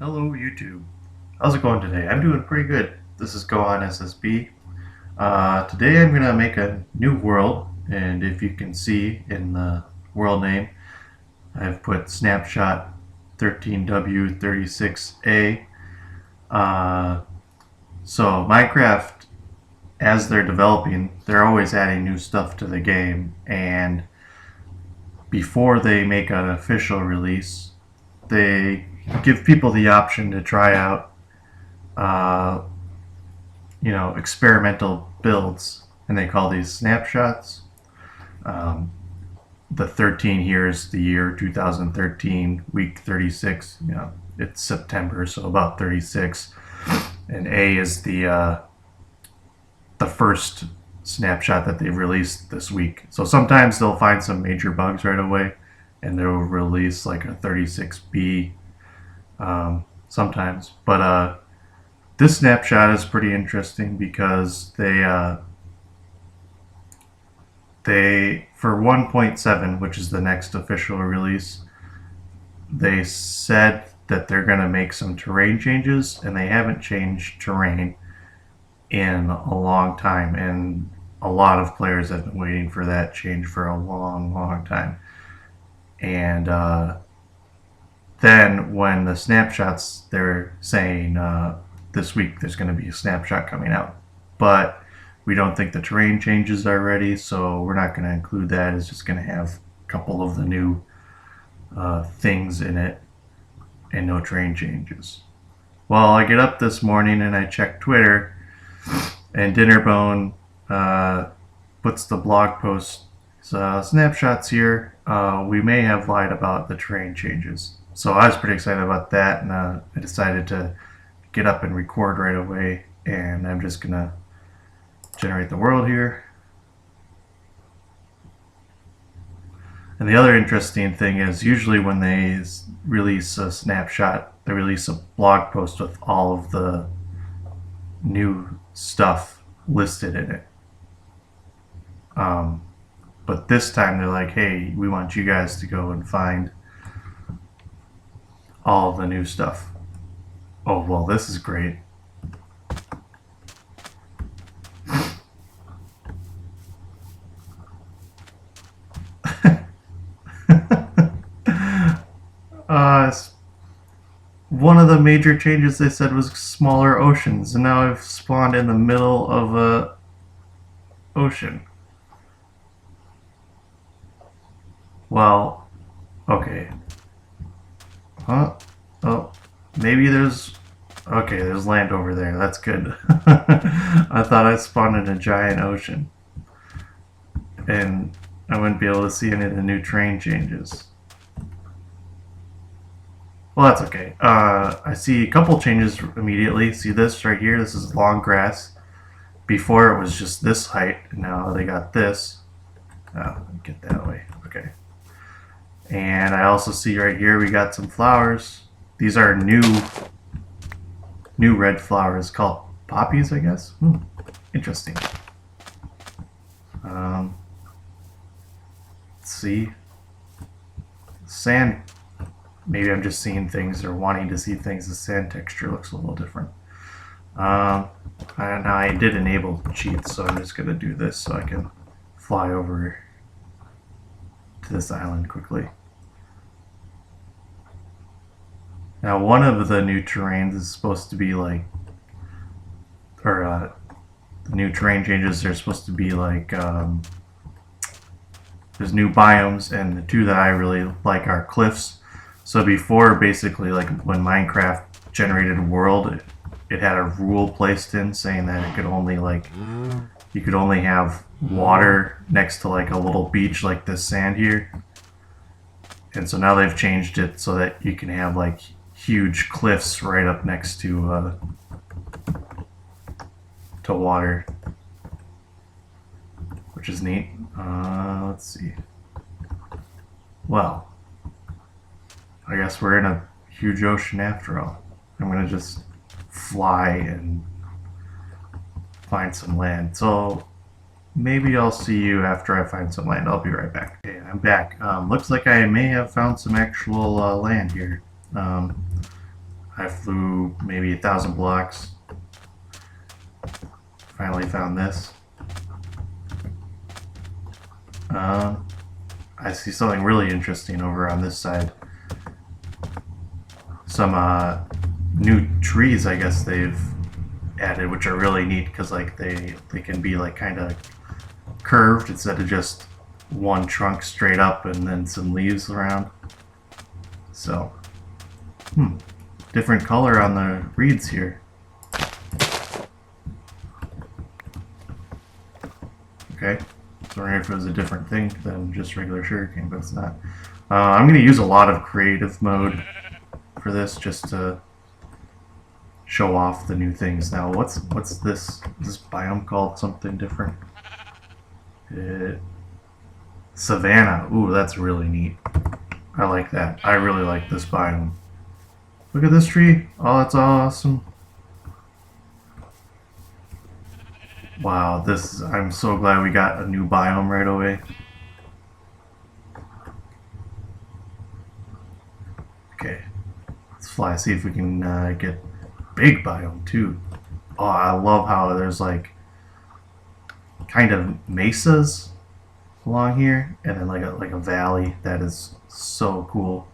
Hello YouTube. How's it going today? I'm doing pretty good. This is Go On SSB. Today I'm going to make a new world, and if you can see in the world name, I've put Snapshot 13w36a. So Minecraft, as they're developing, they're always adding new stuff to the game, and before they make an official release, they give people the option to try out uh, experimental builds, and they call these snapshots. Um, the 13 here is the year 2013, week 36. It's September, so about 36. And A is the first snapshot that they've released this week. So sometimes they'll find some major bugs right away, and they'll release like a 36B sometimes. But this snapshot is pretty interesting because they for 1.7, which is the next official release, they said that they're going to make some terrain changes, and they haven't changed terrain in a long time, and a lot of players have been waiting for that change for a long time. And then when the snapshots, they're saying this week there's going to be a snapshot coming out, but we don't think the terrain changes are ready, so we're not going to include that. It's just going to have a couple of the new things in it and no terrain changes. Well, I get up this morning and I check Twitter, and Dinnerbone puts the blog post, snapshots here. We may have lied about the terrain changes. So I was pretty excited about that, and I decided to get up and record right away, and I'm just going to generate the world here. And the other interesting thing is, usually when they release a snapshot, they release a blog post with all of the new stuff listed in it. But this time they're like, hey, we want you guys to go and find all of the new stuff. Oh, well, this is great. One of the major changes they said was smaller oceans, and now I've spawned in the middle of a ocean. Well, okay. Huh? Oh, maybe there's... Okay, there's land over there. That's good. I thought I spawned in a giant ocean, and I wouldn't be able to see any of the new terrain changes. Well, that's okay. I see a couple changes immediately. See this right here? This is long grass. Before it was just this height. Now they got this. Oh, get that away. Okay. And I also see right here we got some flowers. These are new red flowers called poppies, I guess. Interesting. Let's see. Sand. Maybe I'm just seeing things or wanting to see things. The sand texture looks a little different. Now I did enable cheats, so I'm just going to do this so I can fly over to this island quickly. Now, one of the new terrains is supposed to be like, the new terrain changes are supposed to be like, there's new biomes, and the two that I really like are cliffs. So before, basically, like when Minecraft generated a world, it had a rule placed in saying that it could only you could only have water next to like a little beach like this sand here. And so now they've changed it so that you can have like huge cliffs right up next to water, which is neat. Let's see. Well, I guess we're in a huge ocean after all. I'm gonna just fly and find some land. So maybe I'll see you after I find some land. I'll be right back. Okay, I'm back. Looks like I may have found some actual land here. I flew maybe 1,000 blocks. Finally found this. I see something really interesting over on this side. Some new trees, I guess they've added, which are really neat because like they can be like kind of curved instead of just one trunk straight up and then some leaves around. So, different color on the reeds here. Okay, so wondering if it was a different thing than just regular sugarcane, but it's not. I'm going to use a lot of creative mode for this just to show off the new things. Now, what's this? Is this biome called something different? Savannah. Ooh, that's really neat. I like that. I really like this biome. Look at this tree. Oh, that's awesome. Wow, I'm so glad we got a new biome right away. Okay, let's fly, see if we can get big biome too. Oh, I love how there's like kind of mesas along here and then like a valley. That is so cool.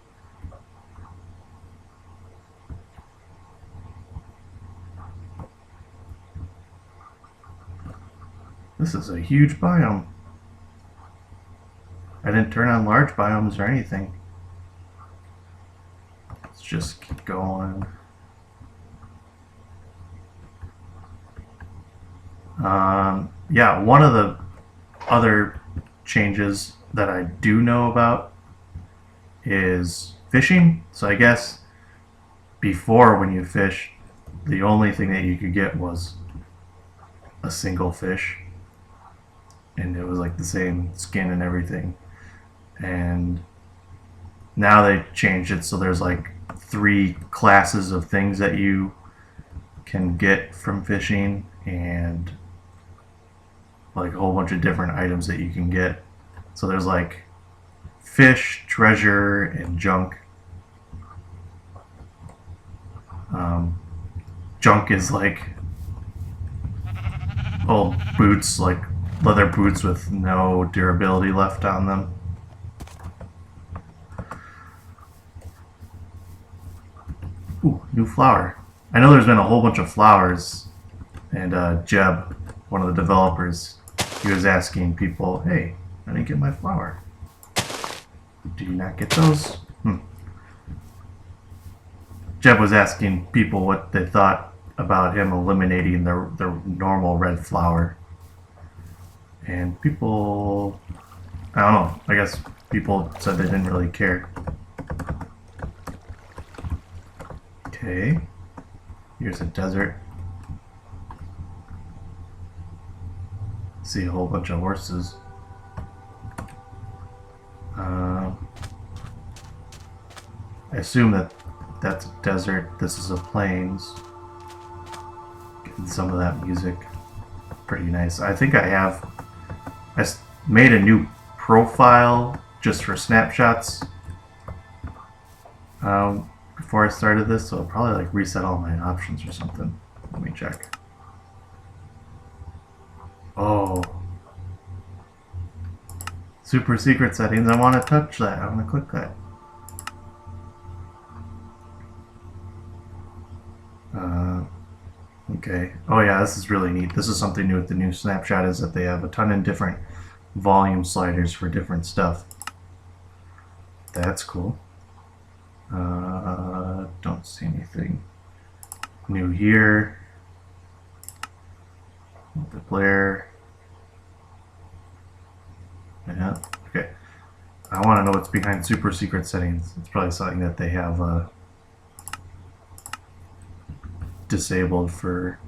This is a huge biome. I didn't turn on large biomes or anything. Let's just keep going. Yeah, one of the other changes that I do know about is fishing. So I guess before when you fish, the only thing that you could get was a single fish. And it was like the same skin and everything. And now they changed it so there's like 3 classes of things that you can get from fishing and like a whole bunch of different items that you can get. So there's like fish, treasure, and junk. Junk is like old boots, like leather boots with no durability left on them. Ooh, new flower. I know there's been a whole bunch of flowers, and Jeb, one of the developers, he was asking people, hey, I didn't get my flower. Do you not get those? Jeb was asking people what they thought about him eliminating the normal red flower. And people, I don't know, I guess people said they didn't really care. Okay, here's a desert. See a whole bunch of horses. I assume that that's a desert. This is a plains. Getting some of that music. Pretty nice. I think I made a new profile just for snapshots before I started this, so I'll probably like reset all my options or something. Let me check. Oh, super secret settings. I want to touch that. I'm going to click that. Okay. Oh yeah, this is really neat. This is something new with the new Snapshot, is that they have a ton of different volume sliders for different stuff. That's cool. Don't see anything new here. Multiplayer. Yeah. Okay. I want to know what's behind super secret settings. It's probably something that they have disabled for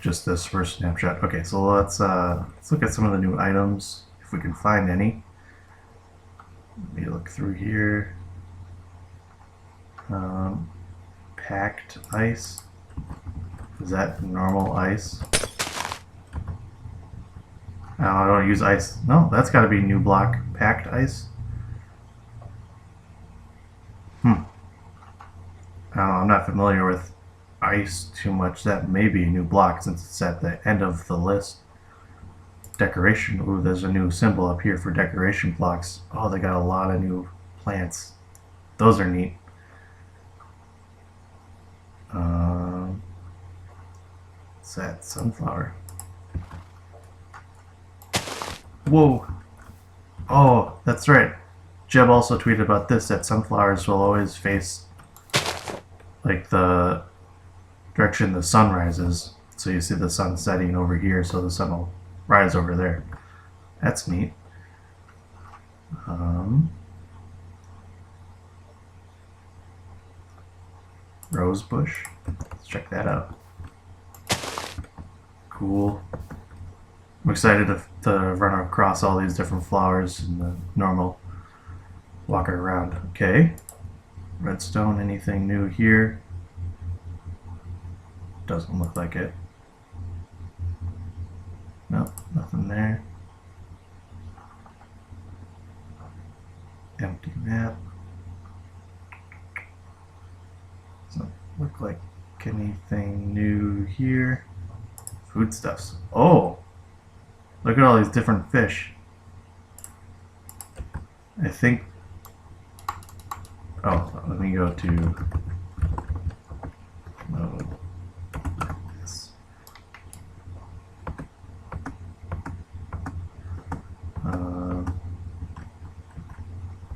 just this first snapshot. Okay, so let's look at some of the new items if we can find any. Let me look through here. Packed ice. Is that normal ice? Oh, I don't use ice. No, that's got to be new block. Packed ice. I don't know, I'm not familiar with ice too much. That may be a new block since it's at the end of the list. Decoration. Ooh, there's a new symbol up here for decoration blocks. Oh, they got a lot of new plants. Those are neat. What's that? Sunflower. Whoa. Oh, that's right. Jeb also tweeted about this, that sunflowers will always face like the direction the sun rises. So you see the sun setting over here, so the sun will rise over there. That's neat. Rose bush. Let's check that out. Cool. I'm excited to run across all these different flowers in the normal walking around. Okay. Redstone, anything new here? Doesn't look like it. Nope, nothing there. Empty map. Doesn't look like anything new here. Foodstuffs. Oh! Look at all these different fish. I think... Oh, let me go to... This.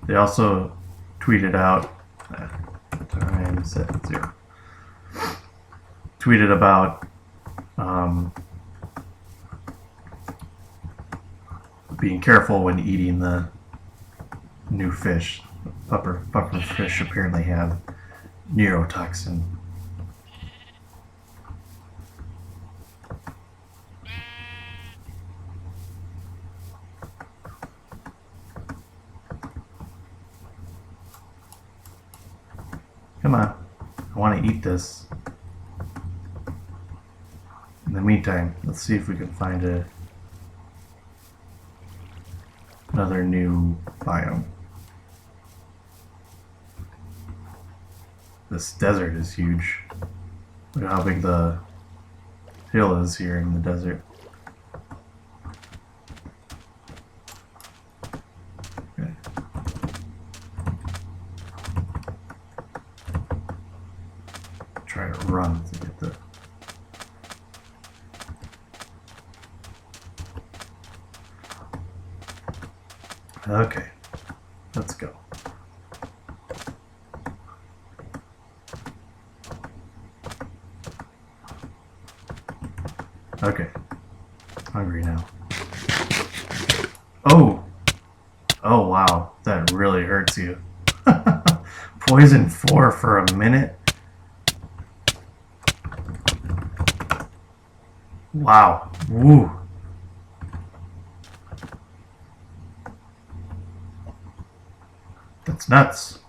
They also tweeted out... Time set 0. Tweeted about... being careful when eating the new fish. Puffer fish apparently have neurotoxin. Come on, I want to eat this. In the meantime, let's see if we can find another new biome. This desert is huge. Look at how big the hill is here in the desert. Okay. Try to run to get the... Okay, let's go. Okay, hungry now. Oh! Oh wow, that really hurts you. Poison 4 for a minute? Wow, woo! That's nuts.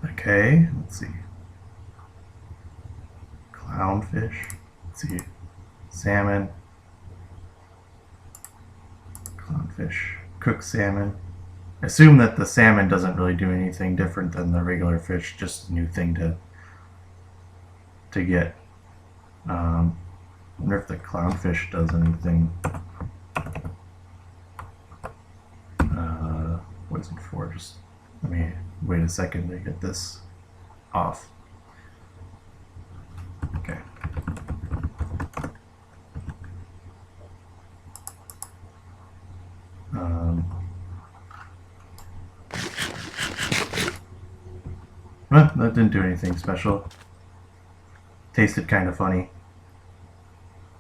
Okay, let's see. Clownfish. Let's see. Salmon. Clownfish. Cooked salmon. I assume that the salmon doesn't really do anything different than the regular fish, just a new thing to get. I wonder if the clownfish does anything. Poison 4, just let me wait a second to get this off. Okay. Well, that didn't do anything special. Tasted kind of funny.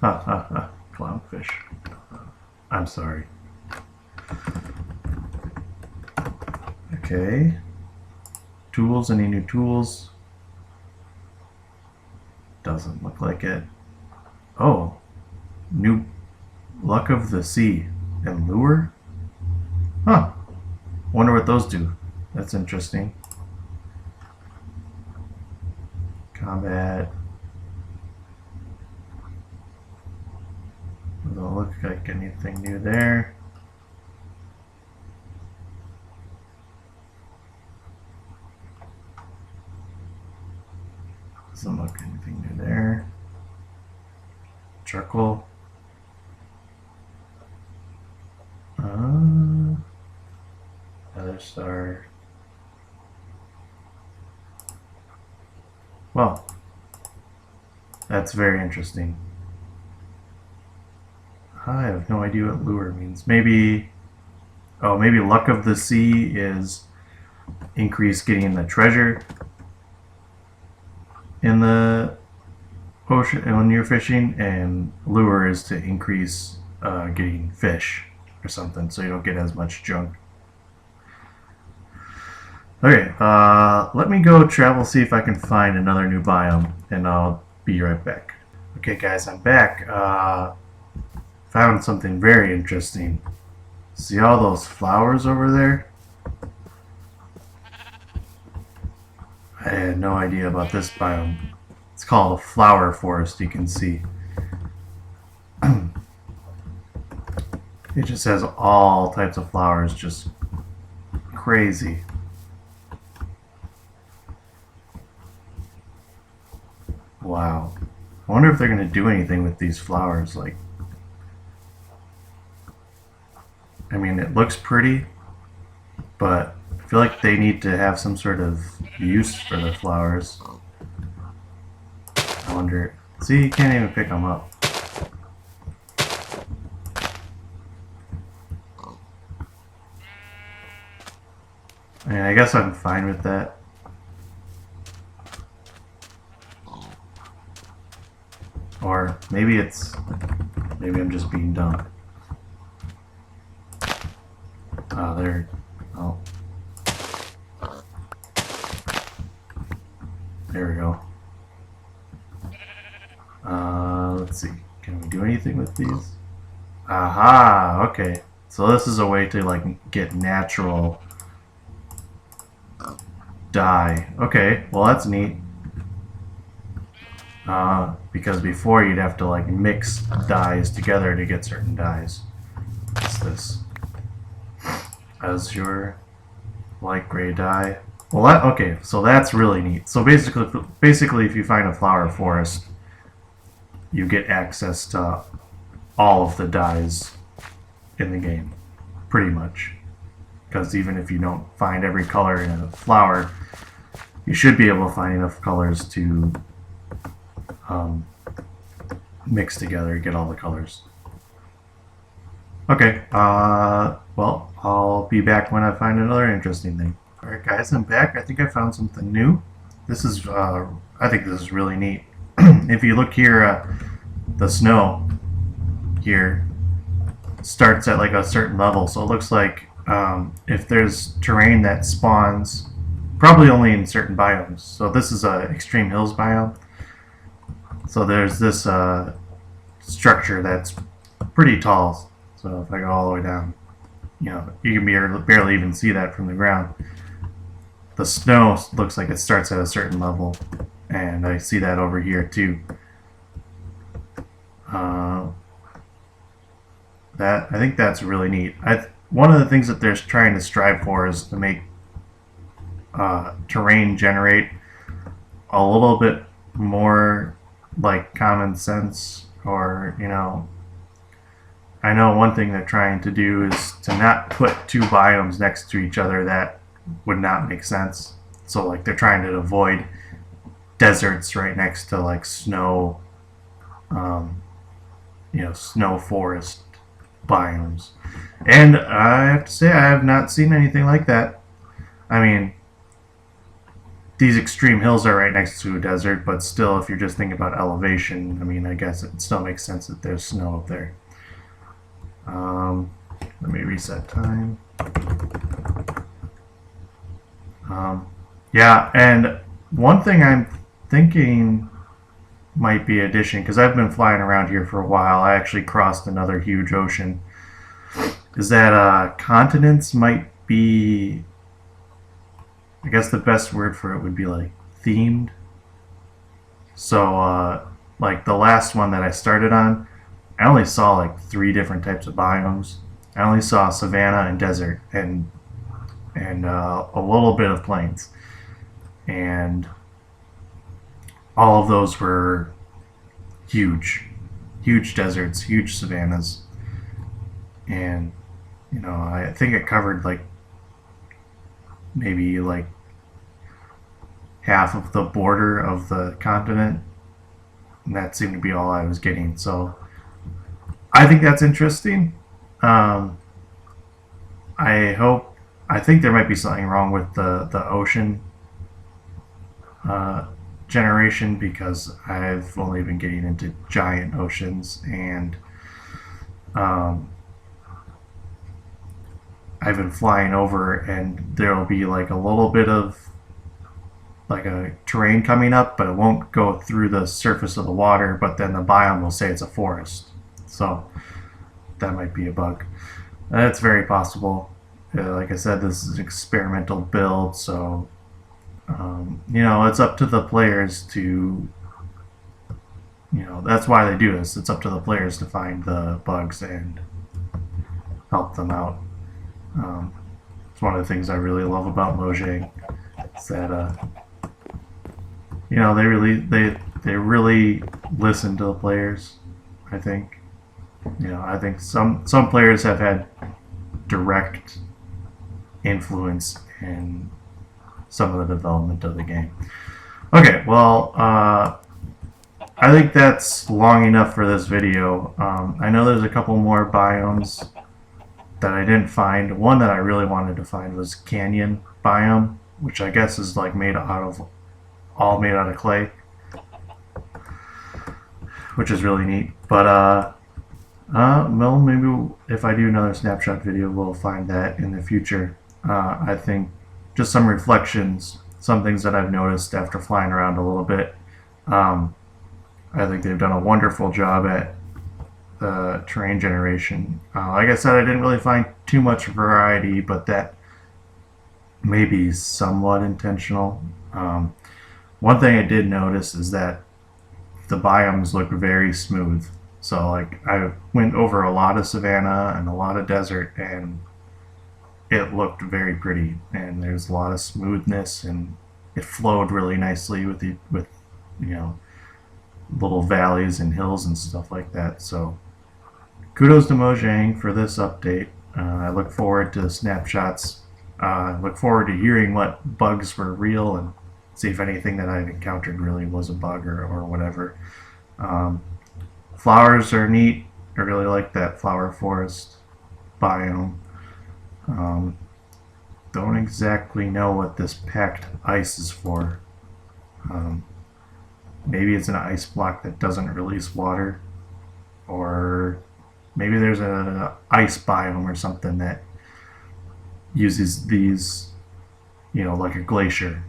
Clownfish. I'm sorry. Okay. Tools, any new tools? Doesn't look like it. Oh. New Luck of the Sea and Lure? Huh. Wonder what those do. That's interesting. Combat. Doesn't look like anything new there. Doesn't look anything new there. Charcoal. Another star. Well, that's very interesting. I have no idea what lure means. Maybe, oh, maybe luck of the sea is increase getting the treasure in the ocean when you're fishing, and lure is to increase getting fish or something, so you don't get as much junk. Okay, let me go travel, see if I can find another new biome, and I'll be right back. Okay guys, I'm back. Found something very interesting. See all those flowers over there? I had no idea about this biome. It's called a flower forest, you can see. It just has all types of flowers, just crazy. Wow. I wonder if they're going to do anything with these flowers. Like, I mean, it looks pretty, but I feel like they need to have some sort of use for the flowers. I wonder. See, you can't even pick them up. I mean, I guess I'm fine with that. Or maybe I'm just being dumb. Oh, there. Oh. There we go. Let's see. Can we do anything with these? Aha! Okay. So this is a way to like get natural dye. Okay. Well, that's neat. Because before you'd have to like mix dyes together to get certain dyes. What's this? Azure light gray dye. Well, okay, so that's really neat. So basically, if you find a flower forest, you get access to all of the dyes in the game, pretty much. Because even if you don't find every color in a flower, you should be able to find enough colors to mix together and get all the colors. Okay, well, I'll be back when I find another interesting thing. Alright guys, I'm back. I think I found something new. This is, I think this is really neat. If you look here, the snow here starts at like a certain level, so it looks like if there's terrain that spawns, probably only in certain biomes. So this is a extreme hills biome. So there's this structure that's pretty tall. So if I go all the way down, you know, you can barely even see that from the ground. The snow looks like it starts at a certain level, and I see that over here too. I think that's really neat. One of the things that they're trying to strive for is to make terrain generate a little bit more like common sense, or you know, I know one thing they're trying to do is to not put two biomes next to each other. That would not make sense. So like they're trying to avoid deserts right next to like snow, you know, snow forest biomes. And I have to say I have not seen anything like that. I mean, these extreme hills are right next to a desert, but still, if you're just thinking about elevation, I mean, I guess it still makes sense that there's snow up there. Let me reset time. Yeah, and one thing I'm thinking might be addition, because I've been flying around here for a while. I actually crossed another huge ocean. Is that continents might be, I guess the best word for it would be like themed. So like the last one that I started on, I only saw like 3 different types of biomes. I only saw savanna and desert and a little bit of plains. And all of those were huge, huge deserts, huge savannas, and I think it covered like maybe like half of the border of the continent, and that seemed to be all I was getting. So I think that's interesting. Um, I think there might be something wrong with the ocean uh, generation, because I've only been getting into giant oceans, and um, I've been flying over, and there will be like a little bit of like a terrain coming up, but it won't go through the surface of the water. But then the biome will say it's a forest, so that might be a bug. That's very possible. Like I said, this is an experimental build, so it's up to the players to, that's why they do this. It's up to the players to find the bugs and help them out. It's one of the things I really love about Mojang. Is that they really listen to the players. I think I think some players have had direct influence in some of the development of the game. Okay, well, I think that's long enough for this video. I know there's a couple more biomes that I didn't find. One that I really wanted to find was Canyon biome, which I guess is like all made out of clay, which is really neat. But well, maybe if I do another snapshot video, we'll find that in the future. I think just some reflections, some things that I've noticed after flying around a little bit. I think they've done a wonderful job at the terrain generation. Like I said, I didn't really find too much variety, but that may be somewhat intentional. One thing I did notice is that the biomes look very smooth. So like I went over a lot of savanna and a lot of desert, and it looked very pretty, and there's a lot of smoothness, and it flowed really nicely with little valleys and hills and stuff like that. So kudos to Mojang for this update. I look forward to the snapshots. I look forward to hearing what bugs were real, and see if anything that I've encountered really was a bug or whatever. Flowers are neat. I really like that flower forest biome. Don't exactly know what this packed ice is for. Maybe it's an ice block that doesn't release water, or maybe there's an ice biome or something that uses these, like a glacier.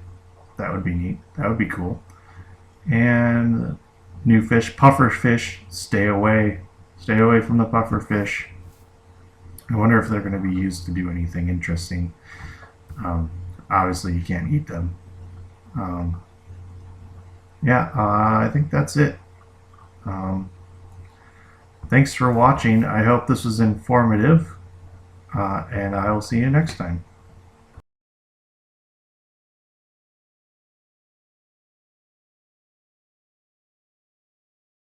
That would be neat. That would be cool. And new fish, puffer fish. Stay away. Stay away from the puffer fish. I wonder if they're going to be used to do anything interesting. Obviously, you can't eat them. I think that's it. Thanks for watching. I hope this was informative, and I will see you next time.